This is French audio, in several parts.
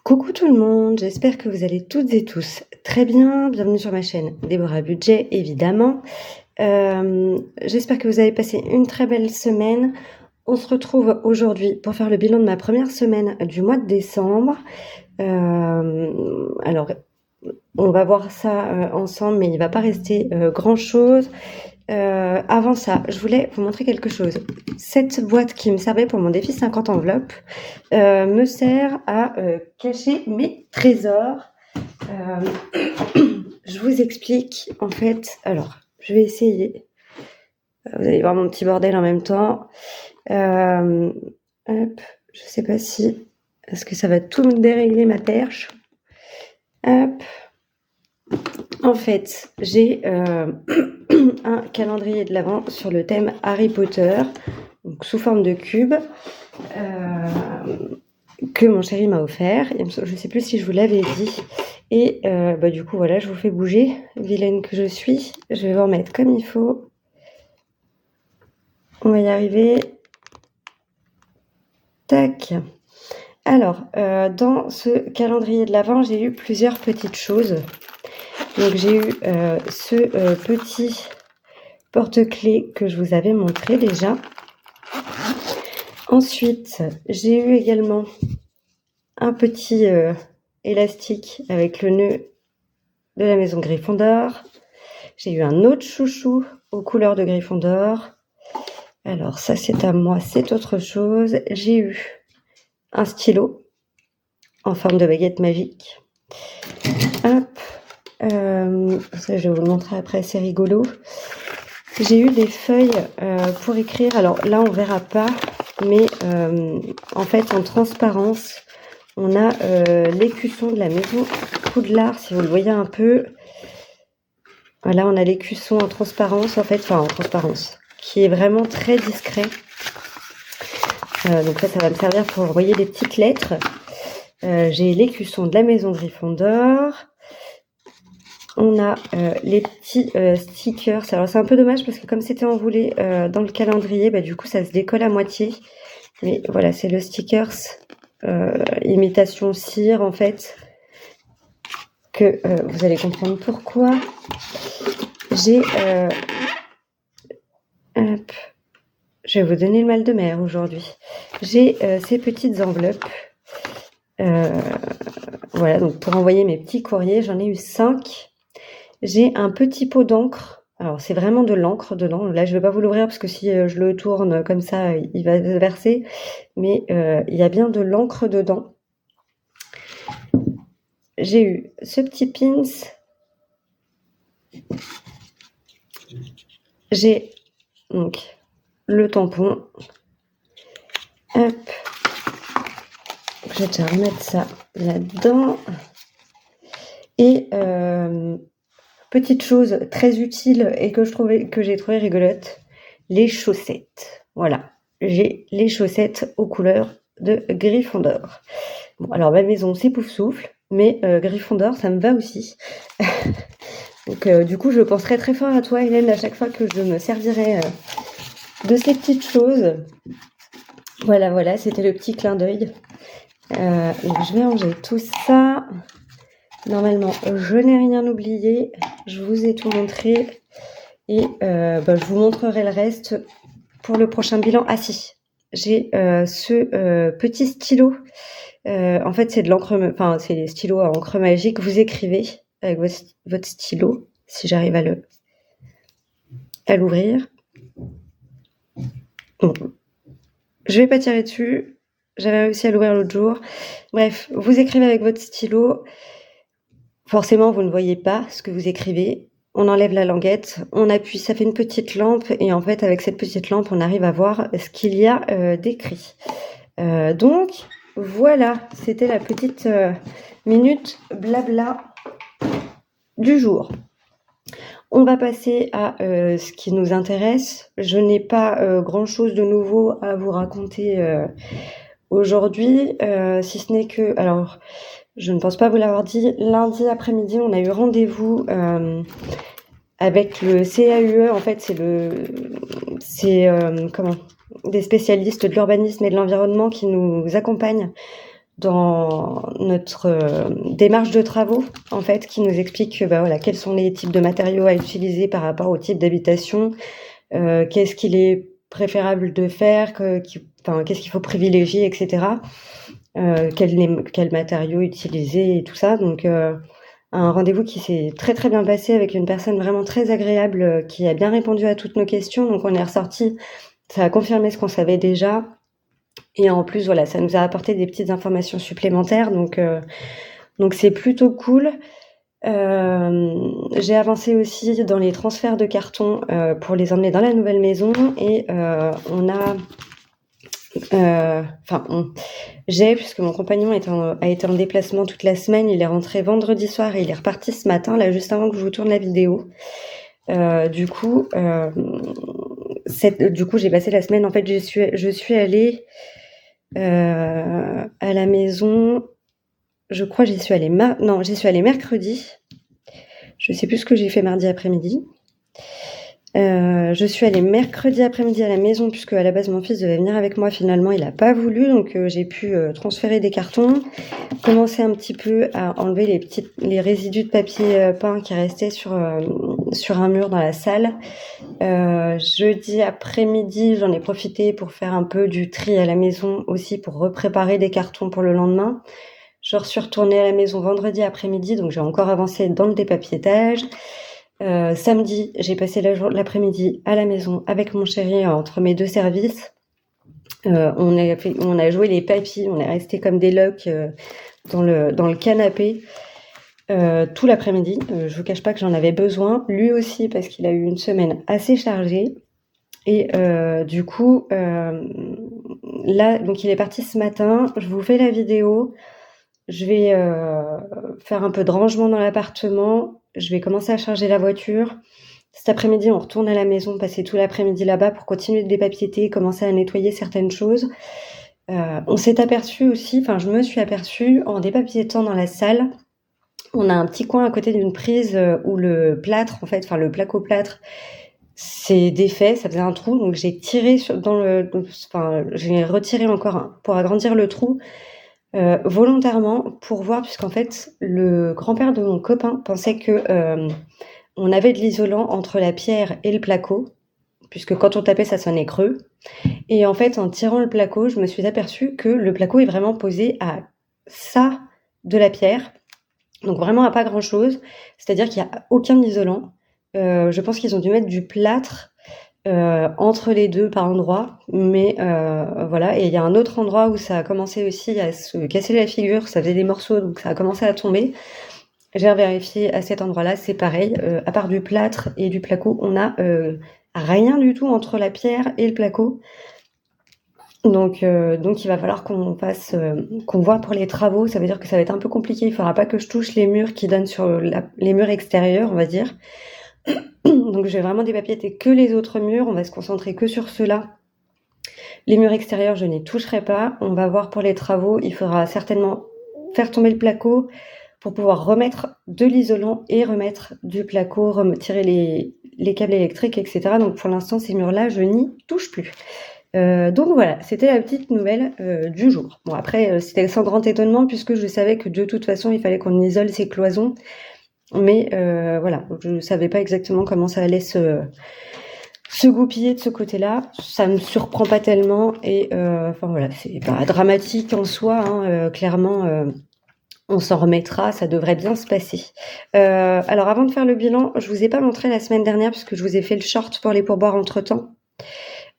Coucou tout le monde, j'espère que vous allez toutes et tous très bien. Bienvenue sur ma chaîne Déborah Budget, évidemment. J'espère que vous avez passé une très belle semaine. On se retrouve aujourd'hui pour faire le bilan de ma première semaine du mois de décembre. Alors, on va voir ça ensemble, mais il ne va pas rester grand-chose. Avant ça, je voulais vous montrer quelque chose. Cette boîte qui me servait pour mon défi 50 enveloppes me sert à cacher mes trésors. Je vous explique en fait. Alors, je vais essayer. Vous allez voir mon petit bordel en même temps. Hop, je sais pas si... Est-ce que ça va tout me dérégler ma perche? Hop. En fait, j'ai un calendrier de l'Avent sur le thème Harry Potter, donc sous forme de cube, que mon chéri m'a offert. Je ne sais plus si je vous l'avais dit. Et du coup, voilà, je vous fais bouger, vilaine que je suis. Je vais vous remettre comme il faut. On va y arriver. Tac. Alors, dans ce calendrier de l'Avent, j'ai eu plusieurs petites choses. Donc j'ai eu ce petit porte-clés que je vous avais montré déjà. Ensuite, j'ai eu également un petit élastique avec le nœud de la maison Gryffondor. J'ai eu un autre chouchou aux couleurs de Gryffondor. Alors ça c'est à moi, c'est autre chose. J'ai eu un stylo en forme de baguette magique. Hop. Ça, je vais vous le montrer après, c'est rigolo. J'ai eu des feuilles pour écrire. Alors là, on verra pas, mais en fait, en transparence, on a l'écusson de la maison Poudlard, si vous le voyez un peu. Voilà, on a l'écusson en transparence, en transparence, qui est vraiment très discret. Donc là, ça va me servir pour envoyer des petites lettres. J'ai l'écusson de la maison Gryffondor. On a les petits stickers. Alors c'est un peu dommage parce que comme c'était enroulé dans le calendrier, du coup ça se décolle à moitié. Mais voilà, c'est le stickers imitation cire en fait. Que vous allez comprendre pourquoi. J'ai... hop, je vais vous donner le mal de mer aujourd'hui. J'ai ces petites enveloppes. Voilà, donc pour envoyer mes petits courriers, j'en ai eu 5. J'ai un petit pot d'encre. Alors, c'est vraiment de l'encre dedans. Là, je ne vais pas vous l'ouvrir parce que si je le tourne comme ça, il va se verser. Mais il y a bien de l'encre dedans. J'ai eu ce petit pins. J'ai donc le tampon. Hop. Je vais déjà remettre ça là-dedans. Et... petite chose très utile et que j'ai trouvé rigolote, les chaussettes. Voilà, j'ai les chaussettes aux couleurs de Gryffondor. Bon, alors ma maison c'est Poufsouffle, mais Gryffondor ça me va aussi. Donc du coup je penserai très fort à toi Hélène à chaque fois que je me servirai de ces petites choses. Voilà, c'était le petit clin d'œil. Donc je vais ranger tout ça. Normalement, je n'ai rien oublié. Je vous ai tout montré. Et je vous montrerai le reste pour le prochain bilan. Ah si, j'ai ce petit stylo. En fait, c'est de l'encre, c'est des stylos à encre magique. Vous écrivez avec votre stylo, si j'arrive à l'ouvrir. Bon. Je vais pas tirer dessus. J'avais réussi à l'ouvrir l'autre jour. Bref, vous écrivez avec votre stylo. Forcément, vous ne voyez pas ce que vous écrivez. On enlève la languette, on appuie, ça fait une petite lampe. Et en fait, avec cette petite lampe, on arrive à voir ce qu'il y a d'écrit. Donc, voilà, c'était la petite minute blabla du jour. On va passer à ce qui nous intéresse. Je n'ai pas grand-chose de nouveau à vous raconter aujourd'hui, si ce n'est que... Alors, je ne pense pas vous l'avoir dit, lundi après-midi, on a eu rendez-vous avec le CAUE. En fait, c'est des spécialistes de l'urbanisme et de l'environnement qui nous accompagnent dans notre démarche de travaux, en fait, qui nous explique voilà, quels sont les types de matériaux à utiliser par rapport au type d'habitation, qu'est-ce qu'il est préférable de faire, qu'est-ce qu'il faut privilégier, etc. Quels matériaux utiliser et tout ça. Donc, un rendez-vous qui s'est très très bien passé avec une personne vraiment très agréable qui a bien répondu à toutes nos questions. Donc, on est ressorti, ça a confirmé ce qu'on savait déjà. Et en plus, voilà, ça nous a apporté des petites informations supplémentaires. Donc c'est plutôt cool. J'ai avancé aussi dans les transferts de cartons pour les emmener dans la nouvelle maison. Et puisque mon compagnon a été en déplacement toute la semaine, il est rentré vendredi soir et il est reparti ce matin, là, juste avant que je vous tourne la vidéo. Du coup, j'ai passé la semaine, en fait, je suis allée à la maison, je crois j'y suis allée mercredi. Je sais plus ce que j'ai fait mardi après-midi. Je suis allée mercredi après-midi à la maison puisque à la base mon fils devait venir avec moi, finalement il a pas voulu, donc j'ai pu transférer des cartons, commencer un petit peu à enlever les résidus de papier peint qui restaient sur un mur dans la salle. Jeudi après-midi, j'en ai profité pour faire un peu du tri à la maison aussi, pour repréparer des cartons pour le lendemain. Je suis retournée à la maison vendredi après-midi, donc j'ai encore avancé dans le dépapiétage. Samedi, j'ai passé l'après-midi à la maison avec mon chéri entre mes deux services. On a joué les papis, on est resté comme des loques dans le canapé tout l'après-midi. Je vous cache pas que j'en avais besoin, lui aussi, parce qu'il a eu une semaine assez chargée. Et du coup, là, donc il est parti ce matin. Je vous fais la vidéo. Je vais faire un peu de rangement dans l'appartement. Je vais commencer à charger la voiture. Cet après-midi, on retourne à la maison, passer tout l'après-midi là-bas pour continuer de dépapiéter, commencer à nettoyer certaines choses. On s'est aperçu aussi, je me suis aperçue en dépapiétant dans la salle. On a un petit coin à côté d'une prise où le plâtre, le placo-plâtre, c'est défait, ça faisait un trou, donc j'ai tiré j'ai retiré encore pour agrandir le trou. Volontairement pour voir, puisqu'en fait le grand-père de mon copain pensait que on avait de l'isolant entre la pierre et le placo, puisque quand on tapait ça sonnait creux, et en fait en tirant le placo je me suis aperçue que le placo est vraiment posé à ça de la pierre, donc vraiment à pas grand chose, c'est-à-dire qu'il n'y a aucun isolant. Je pense qu'ils ont dû mettre du plâtre entre les deux par endroit, mais voilà. Et il y a un autre endroit où ça a commencé aussi à se casser la figure, ça faisait des morceaux, donc ça a commencé à tomber. J'ai vérifié à cet endroit-là, c'est pareil, à part du plâtre et du placo, on a rien du tout entre la pierre et le placo. Donc il va falloir qu'on voit pour les travaux. Ça veut dire que ça va être un peu compliqué. Il faudra pas que je touche les murs qui donnent sur les murs extérieurs, on va dire. Donc je vais vraiment dépapiéter que les autres murs, on va se concentrer que sur ceux-là. Les murs extérieurs, je n'y toucherai pas. On va voir pour les travaux, il faudra certainement faire tomber le placo pour pouvoir remettre de l'isolant et remettre du placo, retirer les câbles électriques, etc. Donc pour l'instant, ces murs-là, je n'y touche plus. Donc voilà, c'était la petite nouvelle du jour. Bon, après, c'était sans grand étonnement puisque je savais que de toute façon, il fallait qu'on isole ces cloisons. Mais voilà, je ne savais pas exactement comment ça allait se goupiller de ce côté-là. Ça me surprend pas tellement et voilà, c'est pas dramatique en soi, hein, clairement. On s'en remettra, ça devrait bien se passer. Alors avant de faire le bilan, je vous ai pas montré la semaine dernière puisque je vous ai fait le short pour les pourboires entre-temps.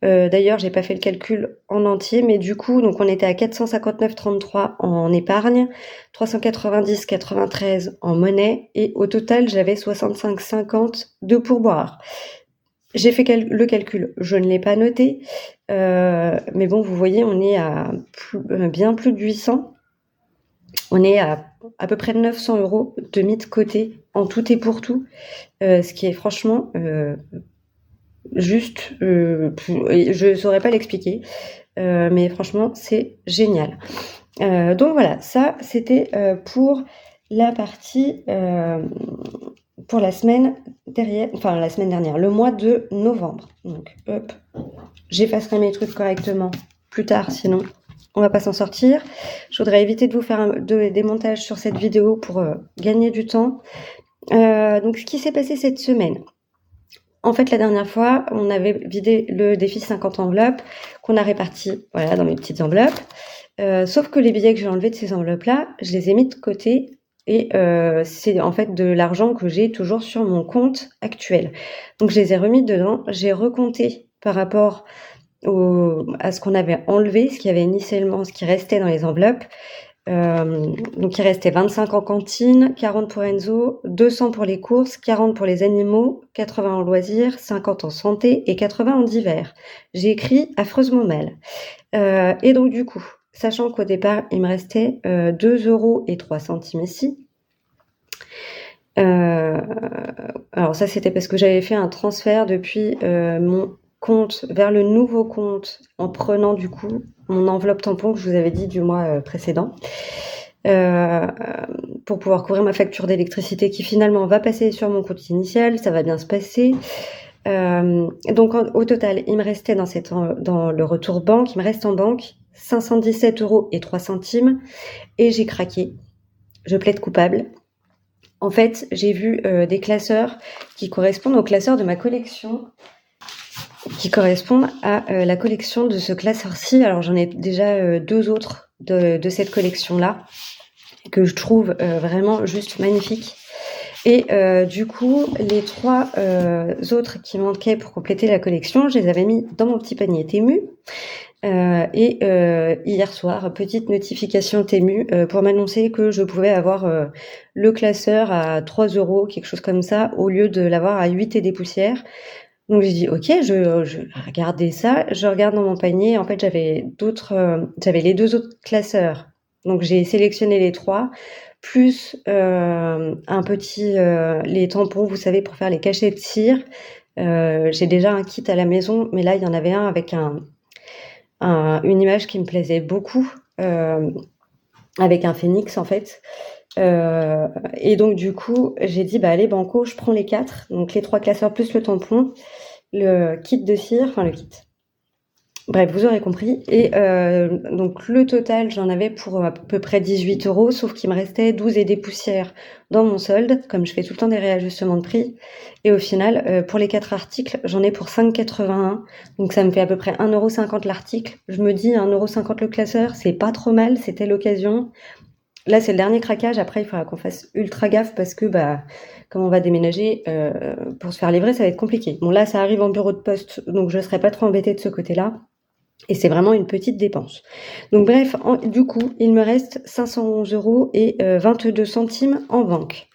D'ailleurs, j'ai pas fait le calcul en entier, mais du coup, donc on était à 459,33 en épargne, 390,93 en monnaie, et au total, j'avais 65,50 de pourboire. J'ai fait le calcul, je ne l'ai pas noté, mais bon, vous voyez, on est à bien plus de 800. On est à peu près 900 € de mis de côté en tout et pour tout, ce qui est franchement juste, je saurais pas l'expliquer, mais franchement c'est génial. Donc voilà, ça c'était pour la partie pour la semaine dernière, le mois de novembre. Donc hop, j'effacerai mes trucs correctement plus tard, sinon on va pas s'en sortir. Je voudrais éviter de vous faire des montages sur cette vidéo pour gagner du temps. Donc ce qui s'est passé cette semaine. En fait, la dernière fois, on avait vidé le défi 50 enveloppes qu'on a réparti voilà, dans mes petites enveloppes. Sauf que les billets que j'ai enlevés de ces enveloppes-là, je les ai mis de côté et c'est en fait de l'argent que j'ai toujours sur mon compte actuel. Donc je les ai remis dedans, j'ai recompté par rapport à ce qu'on avait enlevé, ce qui avait initialement, ce qui restait dans les enveloppes. Donc il restait 25 en cantine, 40 pour Enzo, 200 pour les courses, 40 pour les animaux, 80 en loisirs, 50 en santé et 80 en divers. J'ai écrit affreusement mal. Et donc du coup, sachant qu'au départ, il me restait 2,03 € ici. Alors ça, c'était parce que j'avais fait un transfert depuis mon compte vers le nouveau compte en prenant du coup mon enveloppe tampon que je vous avais dit du mois précédent pour pouvoir couvrir ma facture d'électricité qui finalement va passer sur mon compte initial, ça va bien se passer. Donc au total, il me restait dans le retour banque, il me reste en banque 517,03 € et j'ai craqué. Je plaide coupable. En fait, j'ai vu des classeurs qui correspondent aux classeurs de ma collection, qui correspondent à la collection de ce classeur-ci. Alors j'en ai déjà 2 autres de cette collection-là que je trouve vraiment juste magnifiques. Et du coup, les 3 autres qui manquaient pour compléter la collection, je les avais mis dans mon petit panier Temu. Et hier soir, petite notification Temu pour m'annoncer que je pouvais avoir le classeur à 3 €, quelque chose comme ça, au lieu de l'avoir à 8 et des poussières. Donc j'ai dit ok, je vais regarder ça. Je regarde dans mon panier. En fait, j'avais les 2 autres classeurs. Donc j'ai sélectionné les 3 plus un petit les tampons, vous savez, pour faire les cachets de cire. J'ai déjà un kit à la maison, mais là il y en avait un avec une image qui me plaisait beaucoup, avec un phénix en fait. Et donc du coup, j'ai dit bah allez banco, je prends les 4, donc les 3 classeurs plus le tampon, le kit de cire, enfin le kit. Bref, vous aurez compris. Et donc le total, j'en avais pour à peu près 18 €, sauf qu'il me restait 12 et des poussières dans mon solde, comme je fais tout le temps des réajustements de prix. Et au final, pour les 4 articles, j'en ai pour 5,81 €. Donc ça me fait à peu près 1,50 € l'article. Je me dis 1,50 € le classeur, c'est pas trop mal, c'était l'occasion. Là, c'est le dernier craquage. Après, il faudra qu'on fasse ultra gaffe parce que, comme on va déménager, pour se faire livrer, ça va être compliqué. Bon, là, ça arrive en bureau de poste, donc je serai pas trop embêtée de ce côté-là. Et c'est vraiment une petite dépense. Donc bref, du coup, il me reste 511 € et 22 centimes en banque.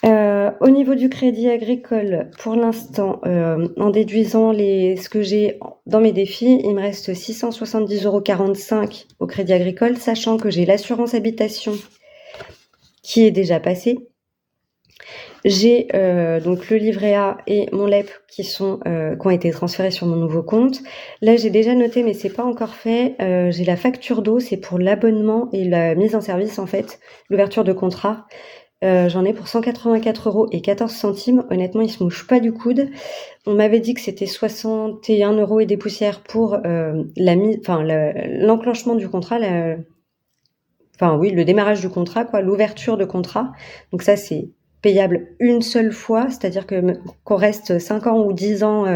Au niveau du crédit agricole, pour l'instant, en déduisant ce que j'ai dans mes défis, il me reste 670,45 € au crédit agricole, sachant que j'ai l'assurance habitation qui est déjà passée. J'ai donc le livret A et mon LEP qui ont été transférés sur mon nouveau compte. Là, j'ai déjà noté, mais c'est pas encore fait. J'ai la facture d'eau, c'est pour l'abonnement et la mise en service en fait, l'ouverture de contrat. J'en ai pour 184,14 €. Honnêtement, ils se mouchent pas du coude. On m'avait dit que c'était 61 € et des poussières pour l'enclenchement du contrat, le démarrage du contrat, quoi, l'ouverture de contrat. Donc ça, c'est payable une seule fois, c'est-à-dire qu'on reste 5 ans ou 10 ans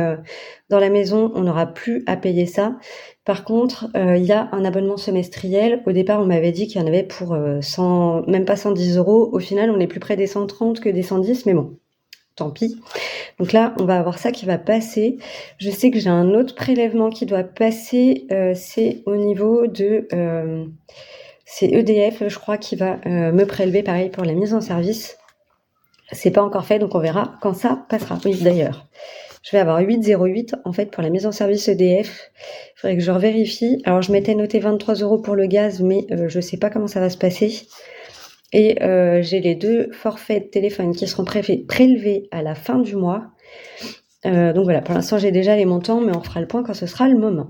dans la maison, on n'aura plus à payer ça. Par contre, il y a un abonnement semestriel. Au départ, on m'avait dit qu'il y en avait pour même pas 110 €. Au final, on est plus près des 130 que des 110, mais bon, tant pis. Donc là, on va avoir ça qui va passer. Je sais que j'ai un autre prélèvement qui doit passer, c'est au niveau de... c'est EDF, je crois, qui va me prélever, pareil, pour la mise en service. C'est pas encore fait, donc on verra quand ça passera. Oui, d'ailleurs, je vais avoir 8,08 en fait pour la mise en service EDF. Il faudrait que je revérifie. Alors, je m'étais noté 23 € pour le gaz, mais je sais pas comment ça va se passer. Et j'ai les 2 forfaits de téléphone qui seront prélevés à la fin du mois. Donc voilà, pour l'instant, j'ai déjà les montants, mais on fera le point quand ce sera le moment.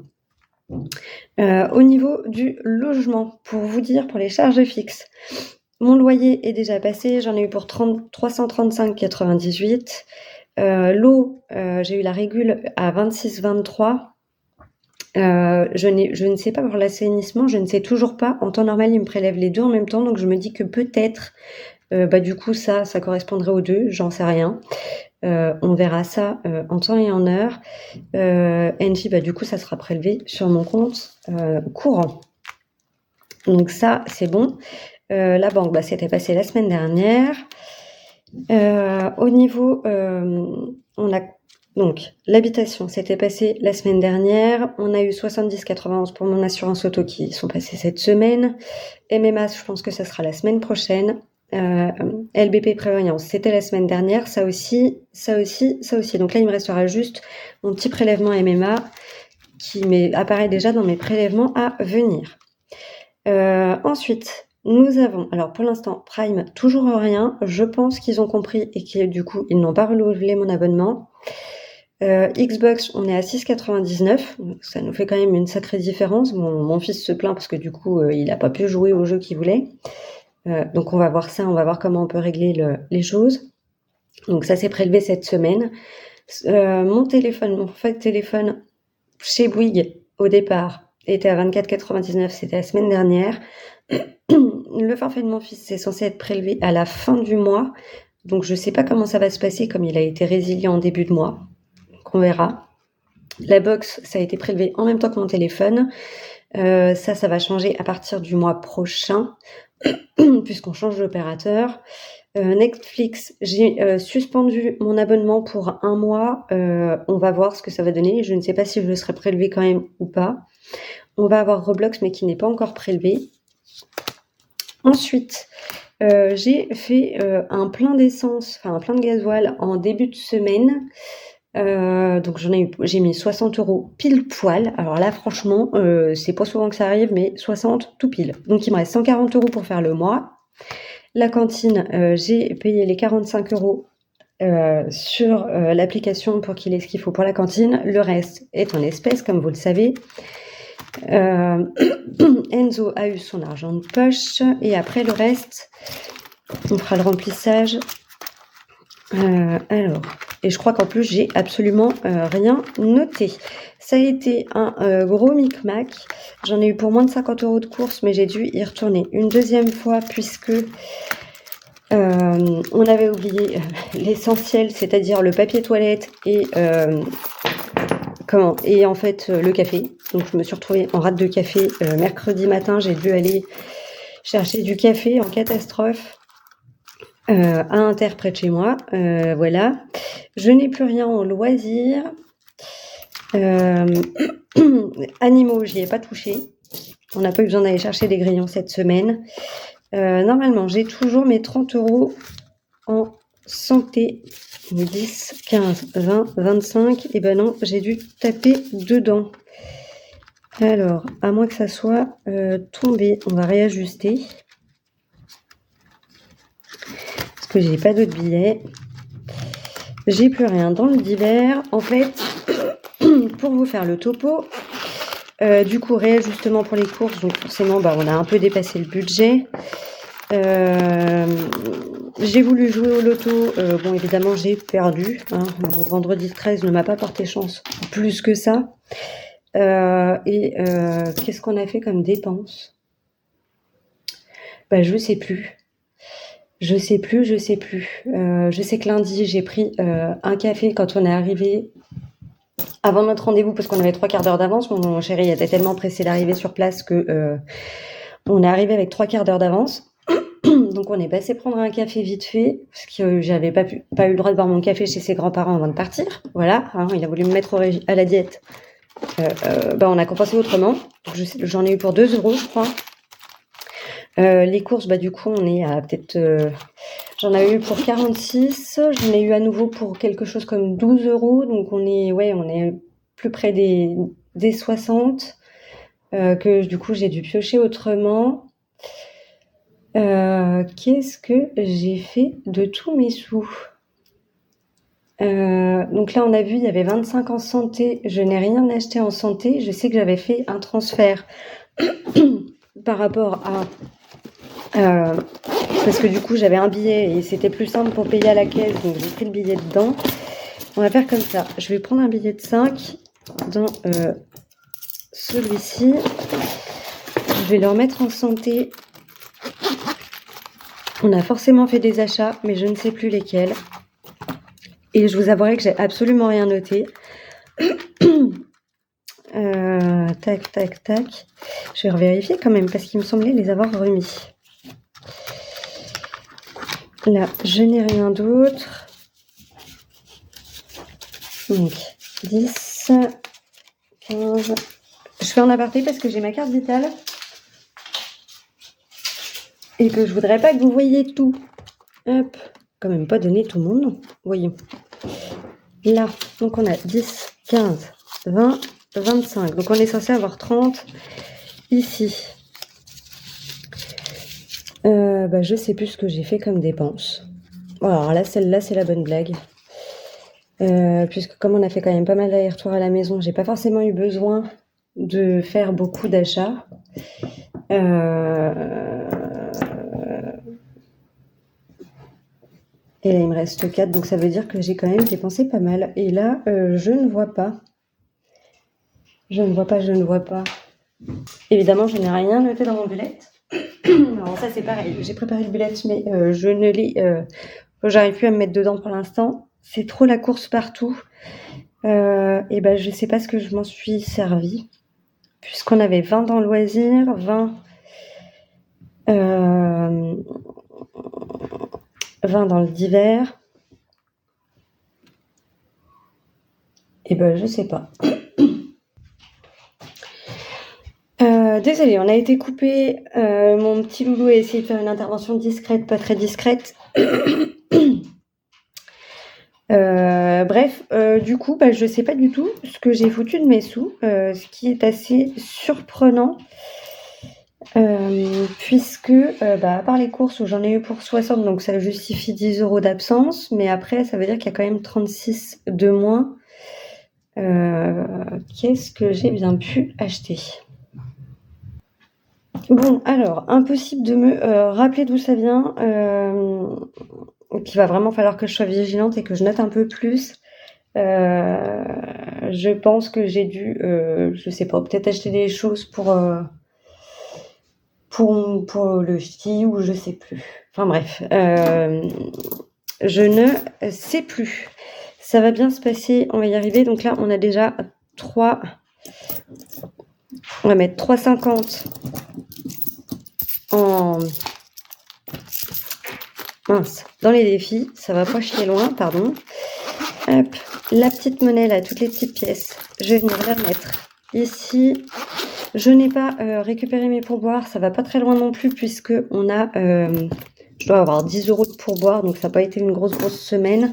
Au niveau du logement, pour vous dire, pour les charges fixes, mon loyer est déjà passé, j'en ai eu pour 335,98 €. L'eau, j'ai eu la régule à 26,23 €. Je ne sais pas pour l'assainissement, je ne sais toujours pas. En temps normal, ils me prélèvent les 2 en même temps, donc je me dis que peut-être, du coup ça correspondrait aux 2, j'en sais rien. On verra ça, en temps et en heure. Engie, du coup ça sera prélevé sur mon compte, courant. Donc ça, c'est bon. La banque, c'était passé la semaine dernière. Au niveau, on a donc l'habitation, c'était passé la semaine dernière. On a eu 70,91 pour mon assurance auto qui sont passés cette semaine. MMA, je pense que ça sera la semaine prochaine. LBP prévoyance, c'était la semaine dernière. Ça aussi. Donc là, il me restera juste mon petit prélèvement MMA qui apparaît déjà dans mes prélèvements à venir. Ensuite, nous avons, alors pour l'instant, Prime, toujours rien. Je pense qu'ils ont compris et que du coup, ils n'ont pas renouvelé mon abonnement. Xbox, on est à 6,99. Ça nous fait quand même une sacrée différence. Mon fils se plaint parce que du coup, il n'a pas pu jouer au jeu qu'il voulait. Donc on va voir ça, on va voir comment on peut régler les choses. Donc ça s'est prélevé cette semaine. Mon forfait de téléphone chez Bouygues, au départ, était à 24,99, c'était la semaine dernière. Le forfait de mon fils, c'est censé être prélevé à la fin du mois. Donc je sais pas comment ça va se passer, comme il a été résilié en début de mois. Donc on verra. La box, ça a été prélevé en même temps que mon téléphone. Ça va changer à partir du mois prochain, puisqu'on change d'opérateur. Netflix, j'ai suspendu mon abonnement pour 1 mois. On va voir ce que ça va donner. Je ne sais pas si je le serai prélevé quand même ou pas. On va avoir Roblox, mais qui n'est pas encore prélevé. Ensuite, j'ai fait un plein d'essence, enfin un plein de gasoil en début de semaine. Donc j'ai mis 60 € pile poil. Alors là, franchement, c'est pas souvent que ça arrive, mais 60 tout pile. Donc il me reste 140 € pour faire le mois. La cantine, j'ai payé les 45 € sur l'application pour qu'il ait ce qu'il faut pour la cantine. Le reste est en espèces, comme vous le savez. Enzo a eu son argent de poche et après le reste, on fera le remplissage. Alors, et je crois qu'en plus j'ai absolument rien noté. Ça a été un gros micmac. J'en ai eu pour moins de 50 € de course, mais j'ai dû y retourner une deuxième fois puisque on avait oublié l'essentiel, c'est-à-dire le papier toilette et en fait le café. Donc je me suis retrouvée en rate de café mercredi matin. J'ai dû aller chercher du café en catastrophe à Inter près de chez moi. Voilà. Je n'ai plus rien en loisir. Animaux, j'y ai pas touché. On n'a pas eu besoin d'aller chercher des grillons cette semaine. Normalement, j'ai toujours mes 30 € en santé. 10, 15, 20, 25. Et ben non, j'ai dû taper dedans. Alors, à moins que ça soit tombé, on va réajuster. Parce que j'ai pas d'autres billets. J'ai plus rien dans le divers. En fait, pour vous faire le topo, du coup, réajustement pour les courses. Donc forcément, on a un peu dépassé le budget. J'ai voulu jouer au loto. Bon, évidemment, j'ai perdu. Vendredi 13 ne m'a pas porté chance plus que ça. Qu'est-ce qu'on a fait comme dépense? Je sais plus. Je sais que lundi, j'ai pris un café quand on est arrivé avant notre rendez-vous parce qu'on avait 3 quarts d'heure d'avance. Mon chéri était tellement pressé d'arriver sur place que on est arrivé avec 3 quarts d'heure d'avance. Donc on est passé prendre un café vite fait parce que j'avais pas eu le droit de boire mon café chez ses grands-parents avant de partir. Voilà, il a voulu me mettre à la diète. On a compensé autrement. J'en ai eu pour 2 €, je crois. Les courses, du coup, on est à peut-être... j'en avais eu pour 46. J'en ai eu à nouveau pour quelque chose comme 12 €. Donc on est plus près des 60. Que du coup, j'ai dû piocher autrement. Qu'est-ce que j'ai fait de tous mes sous? Donc là, on a vu, il y avait 25 en santé. Je n'ai rien acheté en santé. Je sais que j'avais fait un transfert par rapport à... parce que du coup, j'avais un billet et c'était plus simple pour payer à la caisse. Donc, j'ai pris le billet dedans. On va faire comme ça. Je vais prendre un billet de 5 dans celui-ci, je vais le remettre en santé. On a forcément fait des achats, mais je ne sais plus lesquels. Et je vous avouerai que j'ai absolument rien noté. Tac, tac, tac. Je vais revérifier quand même parce qu'il me semblait les avoir remis. Là, je n'ai rien d'autre. Donc, 10, 15. Je fais en aparté parce que j'ai ma carte vitale. Et que je voudrais pas que vous voyiez tout. Hop. Quand même pas donner tout le monde, non. Voyons. Là, donc on a 10, 15, 20, 25. Donc on est censé avoir 30 ici. Je sais plus ce que j'ai fait comme dépense. Bon, alors là, celle-là, c'est la bonne blague. Puisque comme on a fait quand même pas mal d'aller-retour à la maison, j'ai pas forcément eu besoin de faire beaucoup d'achats. Et là, il me reste 4, donc ça veut dire que j'ai quand même dépensé pas mal. Et là, je ne vois pas. Je ne vois pas. Évidemment, je n'ai rien noté dans mon bullet. Alors ça, c'est pareil. J'ai préparé le bullet, mais je ne l'ai... j'arrive plus à me mettre dedans pour l'instant. C'est trop la course partout. Je sais pas ce que je m'en suis servi. Puisqu'on avait 20 dans le loisir, 20... 20 dans le divers. Je sais pas. Désolée, on a été coupé. Mon petit loulou a essayé de faire une intervention discrète, pas très discrète. Du coup, je sais pas du tout ce que j'ai foutu de mes sous, ce qui est assez surprenant. Puisque, à part les courses où j'en ai eu pour 60, donc ça justifie 10 € d'absence, mais après, ça veut dire qu'il y a quand même 36 de moins. Qu'est-ce que j'ai bien pu acheter ? Bon, alors, impossible de me rappeler d'où ça vient. Il va vraiment falloir que je sois vigilante et que je note un peu plus. Je pense que j'ai dû, je sais pas, peut-être acheter des choses pour le ski ou je sais plus. Enfin bref, je ne sais plus. Ça va bien se passer, on va y arriver. Donc là, on a déjà 3. On va mettre 3,50 dans les défis. Ça va pas chier loin, pardon. Hop, la petite monnaie là, toutes les petites pièces. Je vais venir les remettre ici. Je n'ai pas récupéré mes pourboires, ça va pas très loin non plus puisque on a, je dois avoir 10 € de pourboire, donc ça n'a pas été une grosse semaine.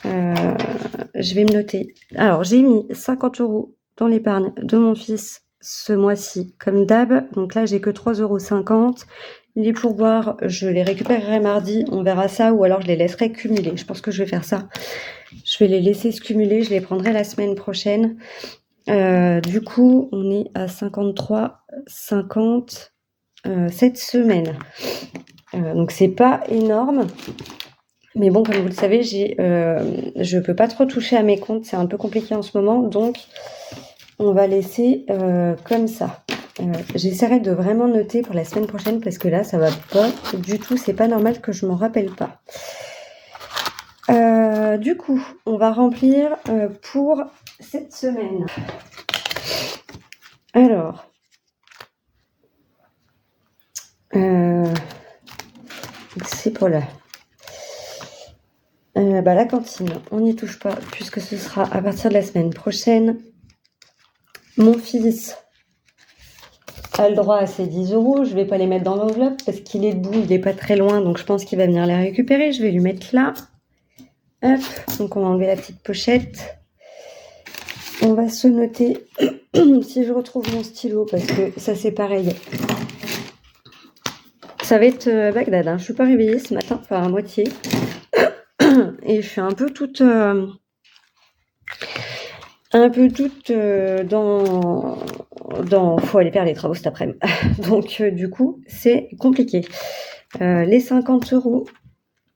Je vais me noter. Alors j'ai mis 50 € dans l'épargne de mon fils ce mois-ci, comme d'hab. Donc là j'ai que 3,50 €. Les pourboires, je les récupérerai mardi, on verra ça, ou alors je les laisserai cumuler. Je pense que je vais faire ça. Je vais les laisser se cumuler, je les prendrai la semaine prochaine. Du coup, on est à 53,50 cette semaine. Donc c'est pas énorme. Mais bon, comme vous le savez, je peux pas trop toucher à mes comptes. C'est un peu compliqué en ce moment. Donc, on va laisser comme ça. J'essaierai de vraiment noter pour la semaine prochaine parce que là, ça va pas du tout. C'est pas normal que je m'en rappelle pas. Du coup, on va remplir pour cette semaine. Alors, c'est pour la cantine. On n'y touche pas puisque ce sera à partir de la semaine prochaine. Mon fils a le droit à ses 10 €. Je vais pas les mettre dans l'enveloppe parce qu'il est debout, il est pas très loin, donc je pense qu'il va venir les récupérer. Je vais lui mettre là. Hop, donc on va enlever la petite pochette. On va se noter, si je retrouve mon stylo, parce que ça c'est pareil. Ça va être Bagdad, hein. Je suis pas réveillée ce matin, enfin à moitié. Et je suis un peu toute dans faut aller faire les travaux cet après-midi. Donc du coup, c'est compliqué. Les 50 €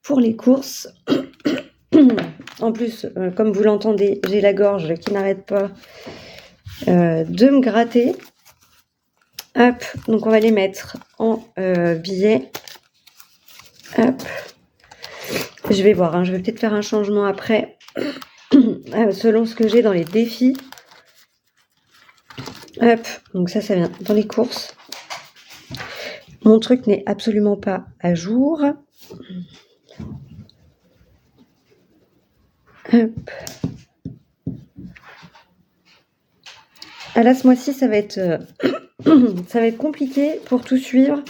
pour les courses. En plus, comme vous l'entendez, j'ai la gorge qui n'arrête pas. de me gratter. Hop, donc on va les mettre en billets. Hop. Je vais voir, hein, je vais peut-être faire un changement après, selon ce que j'ai dans les défis. Hop, donc ça vient dans les courses. Mon truc n'est absolument pas à jour. Hop. Ah là, ce mois-ci, ça va être compliqué pour tout suivre,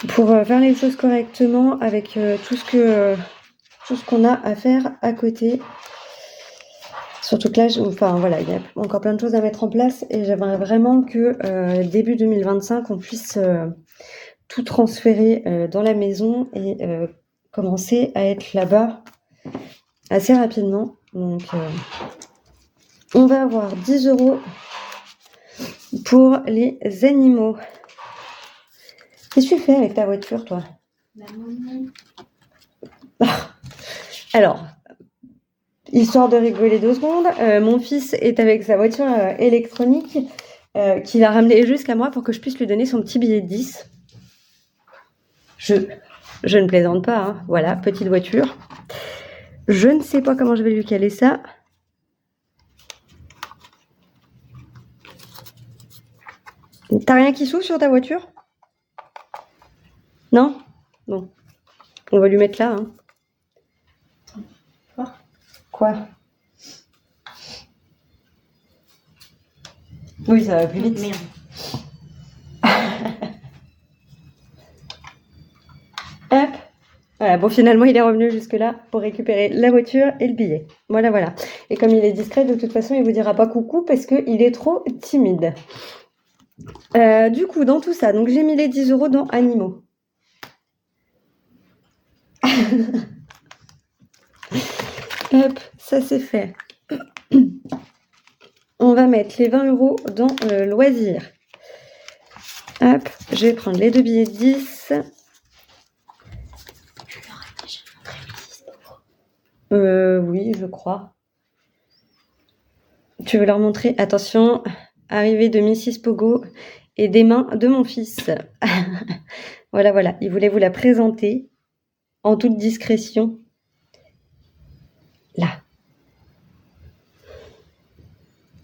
pour faire les choses correctement avec tout ce qu'on a à faire à côté. Surtout que là, voilà, il y a encore plein de choses à mettre en place et j'aimerais vraiment que début 2025, on puisse tout transférer dans la maison et commencer à être là-bas assez rapidement. Donc, on va avoir 10 € pour les animaux. Qu'est-ce que tu fais avec ta voiture, toi? Alors, histoire de rigoler 2 secondes, mon fils est avec sa voiture électronique qu'il a ramené jusqu'à moi pour que je puisse lui donner son petit billet de 10. Je ne plaisante pas, hein. Voilà, petite voiture. Je ne sais pas comment je vais lui caler ça. T'as rien qui s'ouvre sur ta voiture? Non? Bon. On va lui mettre là, hein. Quoi? Oui, ça va plus vite. Merde. Hop. Voilà, bon, finalement, il est revenu jusque-là pour récupérer la voiture et le billet. Voilà, voilà. Et comme il est discret, de toute façon, il vous dira pas coucou parce qu'il est trop timide. Du coup, dans tout ça, donc j'ai mis les 10 € dans animaux. Hop, ça c'est fait. On va mettre les 20 € dans loisirs. Hop, je vais prendre les 2 billets de 10. Oui, je crois. Tu veux leur montrer? Attention, arrivée de Mrs. Pogo et des mains de mon fils. Voilà, voilà. Il voulait vous la présenter en toute discrétion. Là.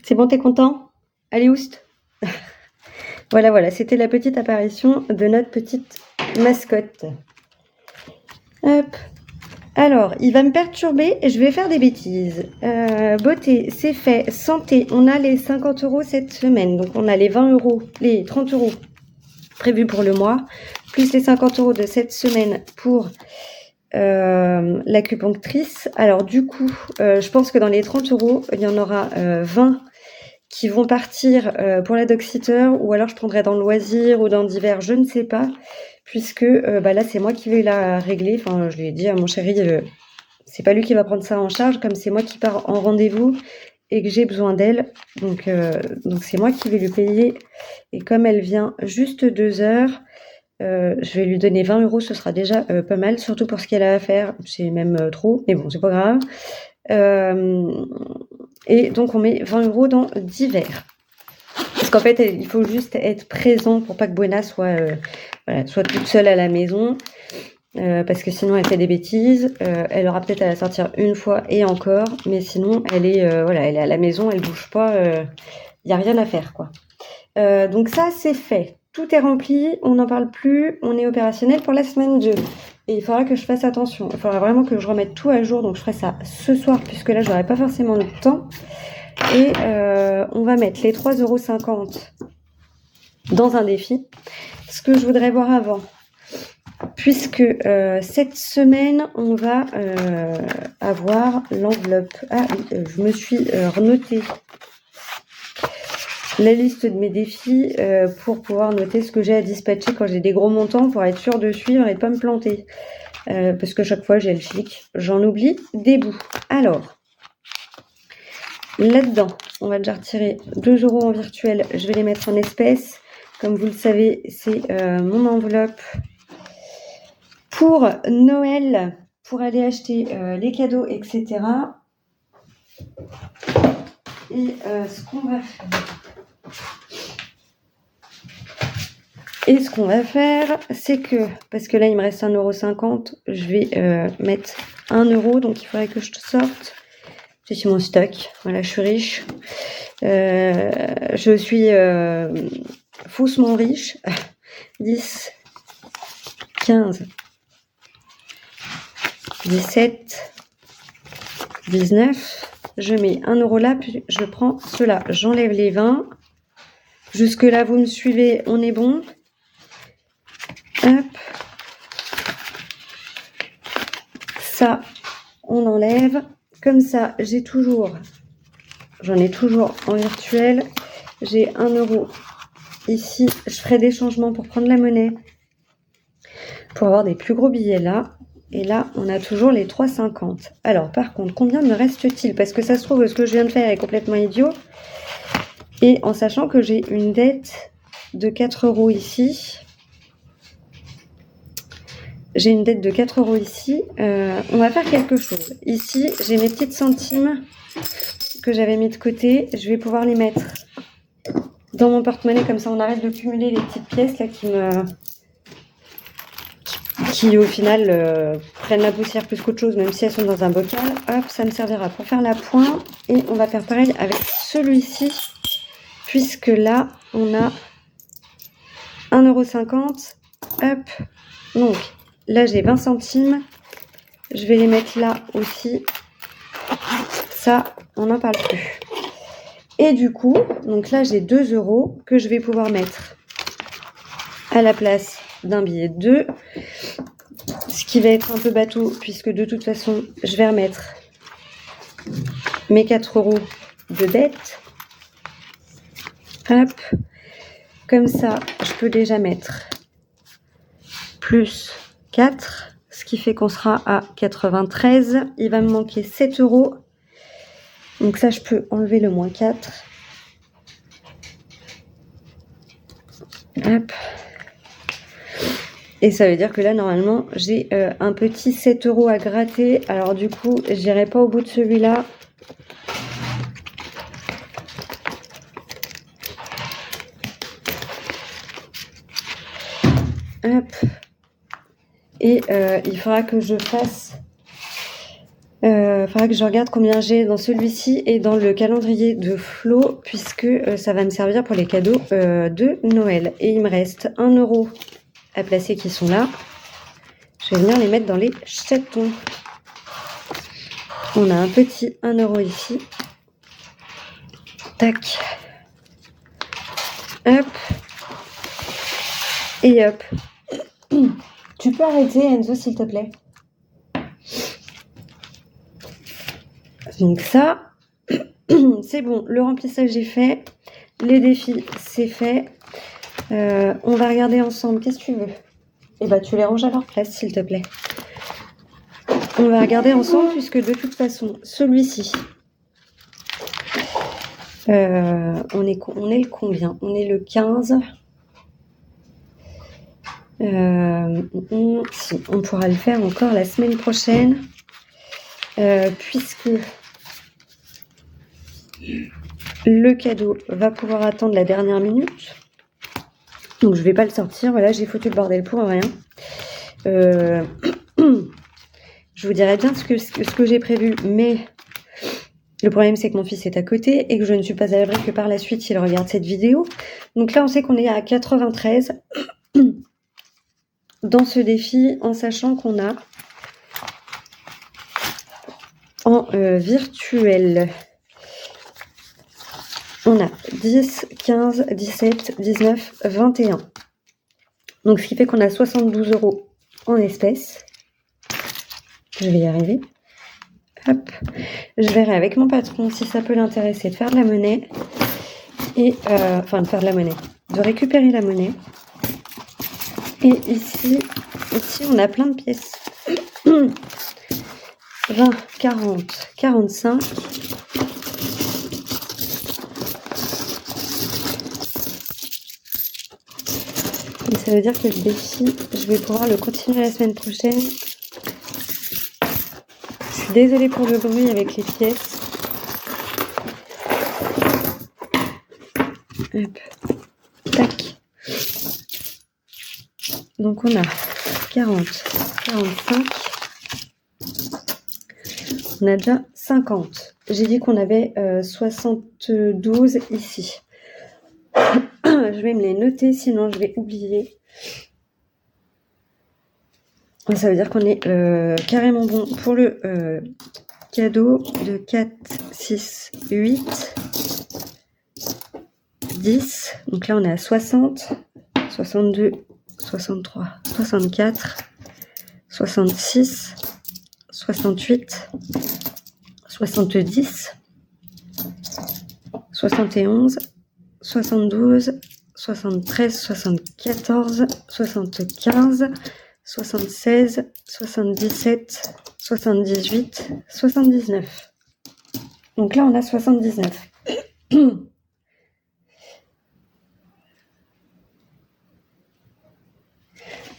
C'est bon, t'es content? Allez, oust. Voilà, voilà. C'était la petite apparition de notre petite mascotte. Hop. Alors, il va me perturber et je vais faire des bêtises. Beauté, c'est fait. Santé, on a les 50 € cette semaine. Donc, on a les 20 €, les 30 € prévus pour le mois, plus les 50 € de cette semaine pour l'acupunctrice. Alors, du coup, je pense que dans les 30 €, il y en aura 20 qui vont partir pour la dog-sitter, ou alors je prendrai dans le loisir ou dans divers, je ne sais pas. Puisque là, c'est moi qui vais la régler. Enfin, je lui ai dit à mon chéri, c'est pas lui qui va prendre ça en charge, comme c'est moi qui pars en rendez-vous et que j'ai besoin d'elle. Donc c'est moi qui vais lui payer. Et comme elle vient juste 2 heures, je vais lui donner 20 €, ce sera déjà pas mal, surtout pour ce qu'elle a à faire. C'est même trop, mais bon, c'est pas grave. Et donc, on met 20 € dans divers. Parce qu'en fait, il faut juste être présent pour pas que Buena soit toute seule à la maison. Parce que sinon, elle fait des bêtises. Elle aura peut-être à la sortir une fois et encore. Mais sinon, elle est à la maison, elle bouge pas. Il n'y a rien à faire, quoi. Donc ça, c'est fait. Tout est rempli, on n'en parle plus. On est opérationnel pour la semaine 2. Et il faudra que je fasse attention. Il faudra vraiment que je remette tout à jour. Donc, je ferai ça ce soir, puisque là, j'aurai pas forcément le temps. Et on va mettre les 3,50 € dans un défi. Ce que je voudrais voir avant, puisque cette semaine, on va avoir l'enveloppe. Ah oui, je me suis renotée la liste de mes défis pour pouvoir noter ce que j'ai à dispatcher quand j'ai des gros montants, pour être sûr de suivre et de pas me planter. Parce que chaque fois, j'ai le flic. J'en oublie des bouts. Alors, là-dedans, on va déjà retirer 2 € en virtuel. Je vais les mettre en espèces. Comme vous le savez, c'est mon enveloppe pour Noël, pour aller acheter les cadeaux, etc. Et ce qu'on va faire... Et ce qu'on va faire, c'est que, parce que là il me reste 1,50 €, je vais mettre 1 €, donc il faudrait que je sorte. C'est sur mon stock, voilà, je suis riche. Je suis faussement riche. 10, 15, 17, 19. Je mets 1 € là, puis je prends cela. J'enlève les 20. Jusque là, vous me suivez, on est bon. Hop. Ça, on enlève. Comme ça, j'en ai toujours en virtuel. J'ai 1 € ici. Je ferai des changements pour prendre la monnaie. Pour avoir des plus gros billets là. Et là, on a toujours les 3,50. Alors, par contre, combien me reste-t-il? Parce que ça se trouve, ce que je viens de faire est complètement idiot. Et en sachant que j'ai une dette de 4 € ici. J'ai une dette de 4 € ici. On va faire quelque chose. Ici, j'ai mes petites centimes que j'avais mis de côté. Je vais pouvoir les mettre dans mon porte-monnaie. Comme ça, on arrête de cumuler les petites pièces là qui au final prennent la poussière plus qu'autre chose, même si elles sont dans un bocal. Hop, ça me servira pour faire la pointe. Et on va faire pareil avec celui-ci. Puisque là, on a 1,50 €. Hop. Donc, là, j'ai 20 centimes. Je vais les mettre là aussi. Ça, on n'en parle plus. Et du coup, donc là, j'ai 2 € que je vais pouvoir mettre à la place d'un billet de 2. Ce qui va être un peu bateau, puisque de toute façon, je vais remettre mes 4 € de dette. Hop. Comme ça, je peux déjà mettre plus 4, ce qui fait qu'on sera à 93. Il va me manquer 7 €. Donc ça, je peux enlever le moins 4. Hop. Et ça veut dire que là, normalement, j'ai un petit 7 € à gratter. Alors du coup, j'irai pas au bout de celui-là. Hop. Et il faudra que je fasse... faudra que je regarde combien j'ai dans celui-ci et dans le calendrier de Flo, puisque ça va me servir pour les cadeaux de Noël. Et il me reste 1 € à placer qui sont là. Je vais venir les mettre dans les chatons. On a un petit 1 € ici. Tac. Hop. Et hop. Tu peux arrêter, Enzo, s'il te plaît? Donc ça, c'est bon. Le remplissage est fait. Les défis, c'est fait. On va regarder ensemble. Qu'est-ce que tu veux? Eh ben, tu les ranges à leur place, s'il te plaît. On va regarder ensemble, puisque de toute façon, celui-ci, on est le combien? On est le 15. Si, on pourra le faire encore la semaine prochaine, puisque le cadeau va pouvoir attendre la dernière minute. Donc je vais pas le sortir. Voilà, j'ai foutu le bordel pour rien. Je vous dirai bien ce que j'ai prévu, mais le problème c'est que mon fils est à côté et que je ne suis pas à l'abri que par la suite il regarde cette vidéo. Donc là on sait qu'on est à 93 dans ce défi, en sachant qu'on a en virtuel, on a 10, 15, 17, 19, 21. Donc ce qui fait qu'on a 72 € en espèces. Je vais y arriver. Hop. Je verrai avec mon patron si ça peut l'intéresser de faire de la monnaie. Et enfin de faire de la monnaie. De récupérer la monnaie. Et ici on a plein de pièces. 20, 40, 45. Et ça veut dire que le défi, je vais pouvoir le continuer la semaine prochaine. Je suis désolée pour le bruit avec les pièces. Hop. Tac. Donc on a 40, 45. On a déjà 50. J'ai dit qu'on avait 72 ici. Je vais me les noter, sinon je vais oublier. Ça veut dire qu'on est carrément bon pour le cadeau de 4, 6, 8, 10. Donc là, on est à 60, 62, 63, 64, 66, 68, 70, 71, 72, 73, 74, 75, 76, 77, 78, 79. Donc là, on a 79.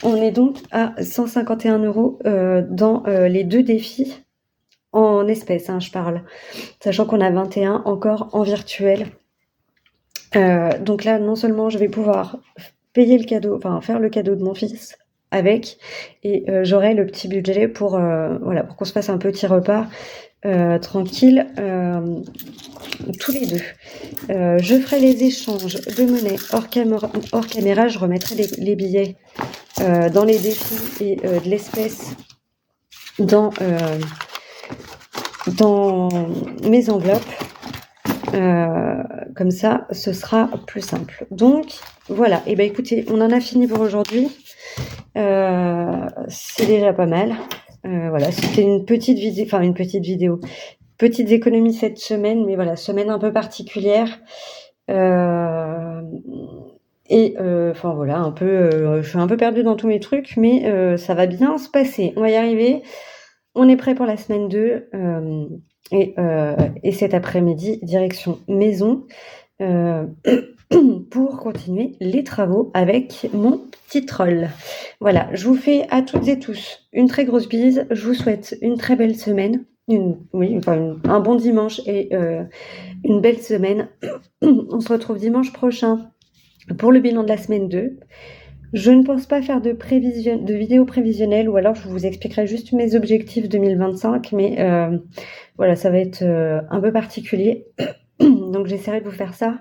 On est donc à 151 € dans les deux défis en espèces, je parle. Sachant qu'on a 21 encore en virtuel. Donc là, non seulement je vais pouvoir payer le cadeau, enfin faire le cadeau de mon fils avec, et j'aurai le petit budget pour pour qu'on se fasse un petit repas tranquille tous les deux. Je ferai les échanges de monnaie hors caméra. Je remettrai les billets dans les défis et de l'espèce dans mes enveloppes. Comme ça, ce sera plus simple. Donc, voilà. Et écoutez, on en a fini pour aujourd'hui. C'est déjà pas mal. Voilà, c'était une petite vidéo. Petites économies cette semaine, mais voilà, semaine un peu particulière. Voilà, je suis un peu perdue dans tous mes trucs, mais ça va bien se passer. On va y arriver. On est prêt pour la semaine 2. Et cet après-midi, direction maison pour continuer les travaux avec mon petit troll. Voilà, je vous fais à toutes et tous une très grosse bise. Je vous souhaite une très belle semaine. Un bon dimanche et une belle semaine. On se retrouve dimanche prochain pour le bilan de la semaine 2. Je ne pense pas faire de vidéo prévisionnelle, ou alors je vous expliquerai juste mes objectifs 2025, mais voilà, ça va être un peu particulier. Donc j'essaierai de vous faire ça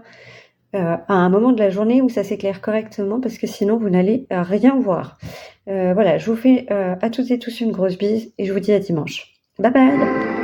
à un moment de la journée où ça s'éclaire correctement, parce que sinon vous n'allez rien voir. Voilà, je vous fais à toutes et tous une grosse bise et je vous dis à dimanche. Bye bye!